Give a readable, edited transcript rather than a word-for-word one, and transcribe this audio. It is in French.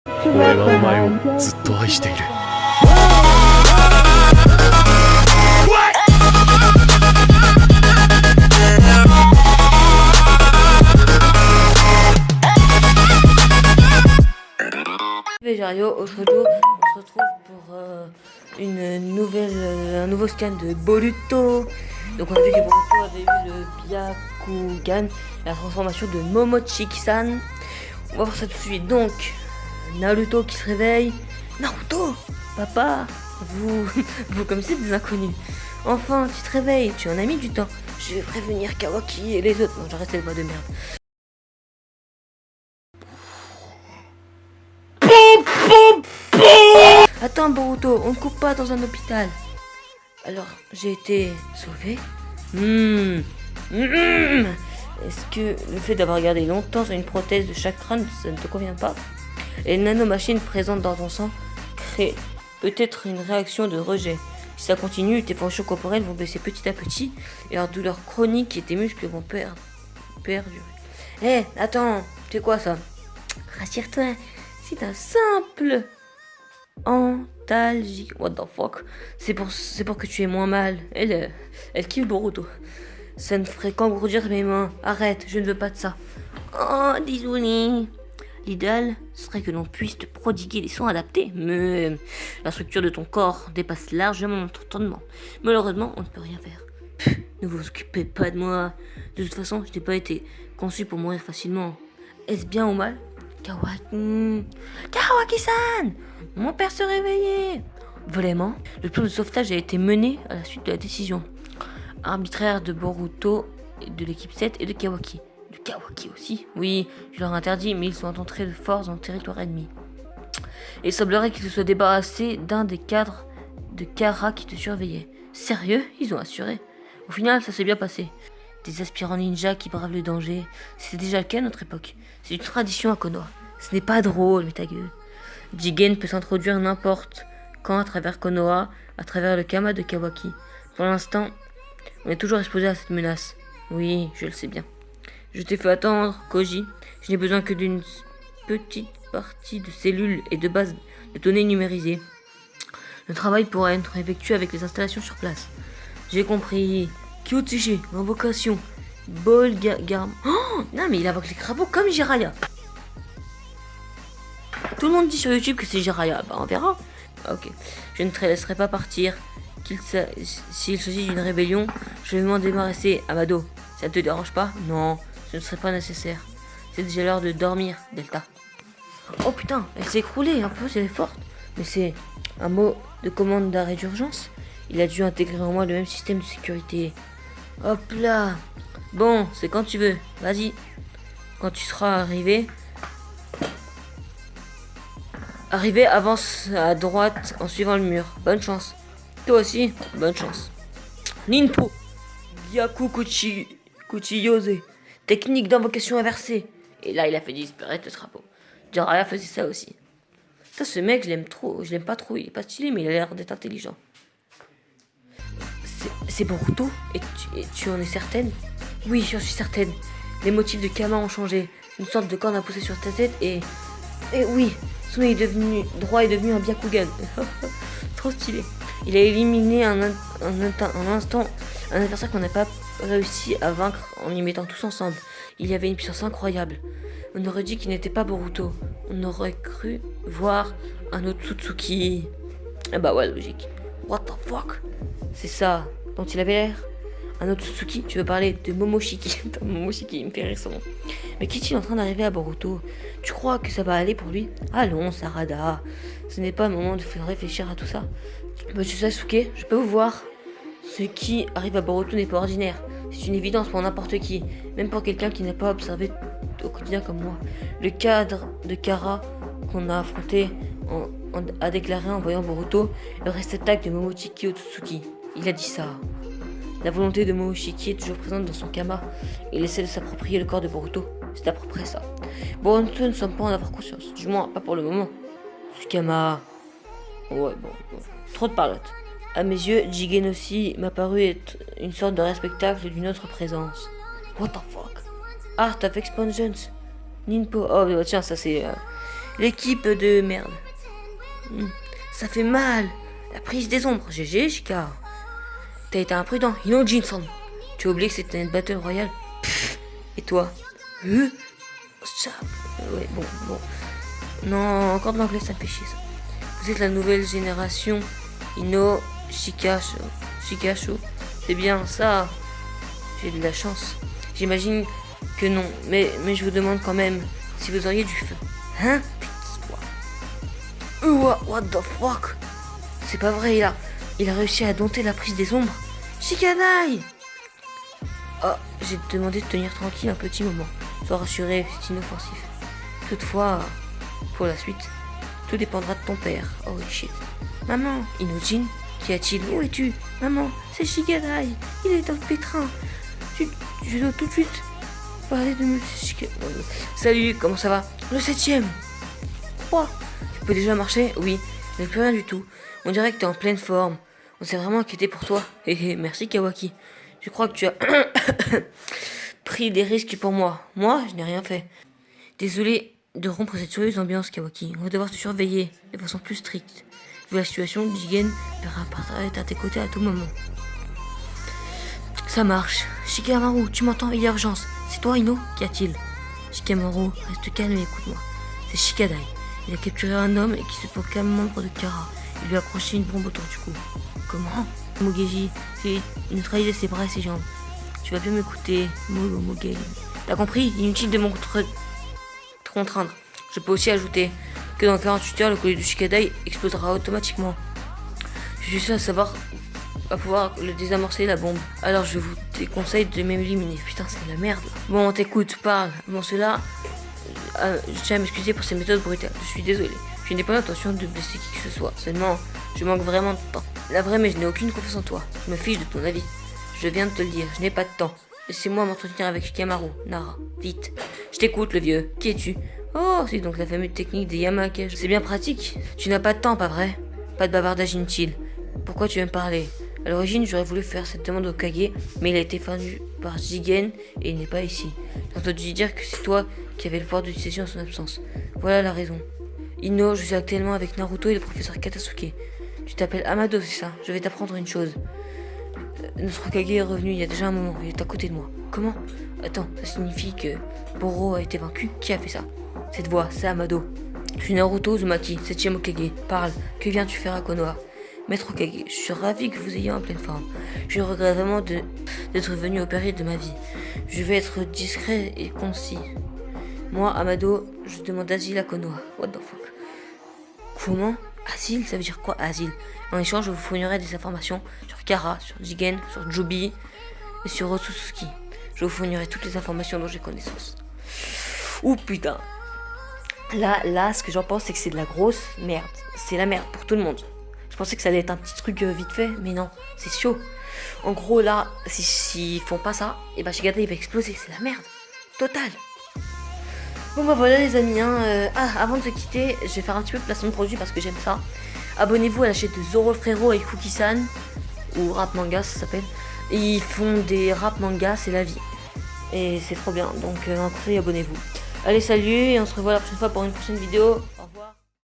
俺はお前をずっと愛している。Végario, aujourd'hui on se retrouve pour un nouveau scan de Boruto. Donc on a vu que Boruto avait eu le Byakugan, la transformation de Momochiki-san. On va voir ça tout de suite. Donc, Naruto qui se réveille. Naruto, papa, vous comme c'est des inconnus. Enfin, tu te réveilles, tu en as mis du temps. Je vais prévenir Kawaki et les autres. Non, j'arrête cette voix de merde. Attends Boruto, on ne coupe pas dans un hôpital. Alors, j'ai été sauvé. Est-ce que le fait d'avoir gardé longtemps sur une prothèse de chaque crâne, ça ne te convient pas? Les nanomachines présentes dans ton sang créent peut-être une réaction de rejet. Si ça continue, tes fonctions corporelles vont baisser petit à petit et leur douleur chronique et tes muscles vont perdurer. Hé, attends, c'est quoi ça? Rassure-toi, c'est un simple antalgique. What the fuck? C'est pour que tu aies moins mal. Elle kiffe Boruto. Ça ne ferait qu'engourdir mes mains. Arrête, je ne veux pas de ça. Oh, désolé. L'idéal serait que l'on puisse te prodiguer des soins adaptés, mais la structure de ton corps dépasse largement notre entendement. Malheureusement, on ne peut rien faire. Ne vous occupez pas de moi. De toute façon, je n'ai pas été conçu pour mourir facilement. Est-ce bien ou mal? Kawaki-san! Mon père se réveillait! Vraiment? Le plan de sauvetage a été mené à la suite de la décision arbitraire de Boruto, de l'équipe 7 et de Kawaki. De Kawaki aussi? Oui, je leur interdis, mais ils sont entrés de force dans le territoire ennemi. Et il semblerait qu'ils se soient débarrassés d'un des cadres de Kara qui te surveillait. Sérieux? Ils ont assuré. Au final, ça s'est bien passé. Des aspirants ninja qui bravent le danger. C'était déjà le cas à notre époque. C'est une tradition à Konoha. Ce n'est pas drôle, mais ta gueule. Jigen peut s'introduire n'importe quand à travers Konoha, à travers le Kama de Kawaki. Pour l'instant, on est toujours exposé à cette menace. Oui, je le sais bien. Je t'ai fait attendre, Koji. Je n'ai besoin que d'une petite partie de cellules et de bases de données numérisées. Le travail pourra être effectué avec les installations sur place. J'ai compris. Kyotsuchi, invocation. Bolgarm. Oh non, mais il invoque les crapauds comme Jiraiya. Tout le monde dit sur YouTube que c'est Jiraiya. Bah, on verra. Ok. Je ne te laisserai pas partir. S'il s'agit d'une rébellion, je vais m'en débarrasser, Amado. Ça ne te dérange pas? Non, ce ne serait pas nécessaire. C'est déjà l'heure de dormir, Delta. Oh putain, elle s'est écroulée, un peu, elle est forte. Mais c'est un mot de commande d'arrêt d'urgence. Il a dû intégrer en moi le même système de sécurité. Hop là. Bon, c'est quand tu veux. Vas-y. Quand tu seras arrivé. Avance à droite en suivant le mur. Bonne chance. Toi aussi, bonne chance. Ninpo. Gyaku Kuchiyose. Technique d'invocation inversée. Et là, il a fait disparaître le drapeau. Jiraiya faisait ça aussi. Ça, ce mec, je l'aime trop. Je l'aime pas trop. Il est pas stylé, mais il a l'air d'être intelligent. C'est Boruto? Et tu en es certaine? Oui, j'en suis certaine. Les motifs de Kama ont changé. Une sorte de corne a poussé sur ta tête et oui, son œil droit est devenu un Byakugan. Trop stylé. Il a éliminé un instant un adversaire qu'on n'a pas réussi à vaincre en y mettant tous ensemble. Il y avait une puissance incroyable. On aurait dit qu'il n'était pas Boruto. On aurait cru voir un autre Otsutsuki. Ah bah ouais, logique. What the fuck? C'est ça dont il avait l'air? Un autre Otsutsuki? Tu veux parler de Momoshiki? Momoshiki, il me fait rire son nom. Mais qu'est-il en train d'arriver à Boruto? Tu crois que ça va aller pour lui? Allons, Sarada. Ce n'est pas le moment de faire réfléchir à tout ça. Monsieur Sasuke, je peux vous voir? Ce qui arrive à Boruto n'est pas ordinaire. C'est une évidence pour n'importe qui, même pour quelqu'un qui n'a pas observé au quotidien comme moi. Le cadre de Kara qu'on a affronté a déclaré en voyant Boruto le réceptacle de Momochiki Otsutsuki. Il a dit ça. La volonté de Momoshiki est toujours présente dans son Kama. Il essaie de s'approprier le corps de Boruto. C'est à peu près ça. Boruto ne semble pas en avoir conscience. Du moins, pas pour le moment. Ce Kama... Ouais, bon. Trop de parlotte. À mes yeux, Jigen aussi m'a paru être une sorte de respectacle d'une autre présence. What the fuck? Art of Expansions. Ninpo. Oh, bah, tiens, ça c'est L'équipe de merde. Ça fait mal. La prise des ombres. GG, Shika. T'as été imprudent. Ino Jinson. Tu as oublié que c'était une battle royale. Pff. Et toi? Ça. Ouais, bon. Non, encore de l'anglais, ça me fait chier ça. Vous êtes la nouvelle génération. Ino Shikasho. C'est bien ça. J'ai de la chance. J'imagine que non. Mais je vous demande quand même si vous auriez du feu. Hein? T'es qui toi? What the fuck? C'est pas vrai, il a réussi à dompter la prise des ombres. Shikadai! Oh, j'ai demandé de tenir tranquille un petit moment. Sois rassuré, c'est inoffensif. Toutefois, pour la suite, tout dépendra de ton père. Oh shit. Maman, Inojin, qu'y a-t-il? Où es-tu? Maman, c'est Shikadai. Il est dans le pétrin. Je dois tout de suite parler de monsieur Shikadai. Salut, comment ça va? Le 7ème. Quoi? Tu peux déjà marcher? Oui, je n'ai plus rien du tout. On dirait que t'es en pleine forme. On s'est vraiment inquiété pour toi. Merci Kawaki. Je crois que tu as pris des risques pour moi. Moi, je n'ai rien fait. Désolé de rompre cette curieuse ambiance, Kawaki. On va devoir te surveiller de façon plus stricte. Vu la situation, Jigen pourra être à tes côtés à tout moment. Ça marche. Shikamaru, tu m'entends? Il y a urgence. C'est toi, Ino? Qu'y a-t-il? Shikamaru, reste calme et écoute-moi. C'est Shikadai. Il a capturé un homme et qui se proclame membre de Kara. Il lui a accroché une bombe autour du cou. Comment? Mogeji, il neutralisé ses bras et ses jambes. Tu vas bien m'écouter, Mogeji. T'as compris? Inutile de te contraindre. Je peux aussi ajouter que dans 48 heures, le collier du Shikadai explosera automatiquement. Je suis sûr à pouvoir le désamorcer la bombe. Alors je vous déconseille de m'éliminer. Putain, c'est de la merde. Bon, on t'écoute, parle. Bon, cela, je tiens à m'excuser pour ces méthodes brutales. Je suis désolé. Je n'ai pas l'intention de blesser qui que ce soit. Seulement, je manque vraiment de temps. La vraie, mais je n'ai aucune confiance en toi. Je me fiche de ton avis. Je viens de te le dire, je n'ai pas de temps. Laissez-moi m'entretenir avec Shikamaru, Nara. Vite. Je t'écoute, le vieux. Qui es-tu? Oh, c'est donc la fameuse technique des Yamakage. C'est bien pratique. Tu n'as pas de temps, pas vrai? Pas de bavardage inutile. Pourquoi tu veux me parler? À l'origine, j'aurais voulu faire cette demande au Kage, mais il a été fendu par Jigen et il n'est pas ici. J'ai entendu dire que c'est toi qui avais le pouvoir de décision en son absence. Voilà la raison. Ino, je suis actuellement avec Naruto et le professeur Katasuke. Tu t'appelles Amado, c'est ça? Je vais t'apprendre une chose. Notre Kage est revenu il y a déjà un moment, il est à côté de moi. Comment? Attends, ça signifie que Boro a été vaincu? Qui a fait ça? Cette voix, c'est Amado. Je suis Naruto Uzumaki, 7ème Hokage. Parle, que viens-tu faire à Konoha? Maître Hokage, je suis ravi que vous ayez en pleine forme. Je regrette vraiment d'être venu au péril de ma vie. Je vais être discret et concis. Moi, Amado, je demande asile à Konoha. What the fuck? Comment? Asile? Ça veut dire quoi, asile? En échange, je vous fournirai des informations sur Kara, sur Jigen, sur Joby et sur Otsutsuki. Je vous fournirai toutes les informations dont j'ai connaissance. Ouh putain. Là, ce que j'en pense, c'est que c'est de la grosse merde. C'est la merde pour tout le monde. Je pensais que ça allait être un petit truc vite fait, mais non, c'est chaud. En gros, là, s'ils font pas ça, et bah Shikadai il va exploser. C'est la merde. Totale. Bon bah voilà les amis, avant de se quitter, je vais faire un petit peu de placement de produit parce que j'aime ça. Abonnez-vous à la chaîne de Zoro Frérot et Cookie-san, ou Rap Manga ça s'appelle. Ils font des rap manga, c'est la vie. Et c'est trop bien, donc un conseil, abonnez-vous. Allez salut, et on se revoit la prochaine fois pour une prochaine vidéo.